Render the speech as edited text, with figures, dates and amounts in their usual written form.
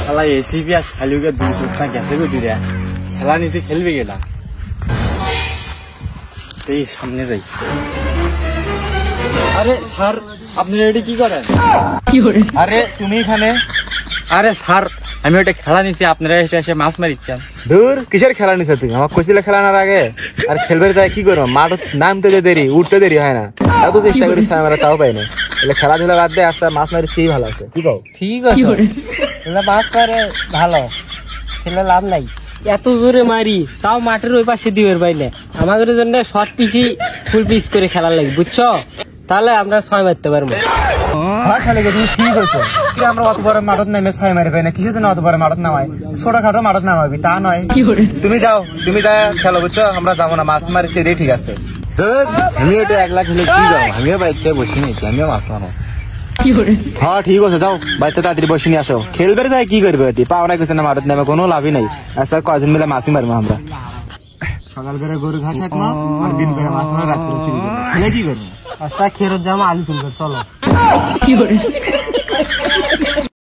শালা এসি পিয়াস খালিকে 200 টাকা গেছে গো দিরা খেলা নিচে খেলবে গেলা এই সামনে যাই আরে স্যার আপনি রেডি কি করেন কি করে আরে তুমি এখানে আরে স্যার আমি ওটা খেলা নিছি আপনারা এসে মাছ মারিচ্ছেন দূর কিসের খেলা নিছ তুই আমার কইছিলে খেলানোর আগে আর খেলবে তাই কি করো মাঠ নামতে যে দেরি উঠতে দেরি হয় না এত চেষ্টা করিস আমরা তাও পাই না তাহলে খেলাধুলা বাদ দিয়ে আসতে মাছ মারি চেয়ে ভালো আছে কি কও ঠিক আছে মাছ মারে ভালো খেলে লাভ নাই এত জোরে মারি তাও মাঠের ওই পাশে দিবের বাইলে আমাদের জন্য শর্ট পিসি ফুল পিস করে খেলা লাগে বুঝছো তাহলে আমরা 6 মারতে পারবো হ্যাঁ খেলে তুমি ঠিক হয়েছো আমরা অত বড় মাঠত নেমে 6 মারি পাই না কিসের জন্য অত বড় মাঠত নামাই ছোটখাটো মাঠত নামাবি তা নয় তুমি যাও তুমি যা খেলো বুঝছো আমরা যাবো না মাছ মারি চেয়ে ঠিক আছে আমি ওটা 1 লাখ খেলে কি যাবো আমিও বাড়িতে বসে নিয়েছি আমিও মাছ মারো হ্যাঁ ঠিক আছে যাও বাড়িতে তাড়াতাড়ি বসে নিয়ে আসো খেলবে তাই কি করবে পাওনা কিছু না মাঠত নেমে কোনো লাভই নেই আচ্ছা কয়দিন মিলে মাছই মারবো আমরা সকাল করে গরু ঘাস একমা আর দিন করে মাছ মারা রাত করে খেলে কি করবো আচ্ছা খেরত যাবো আলু তুলবে চলো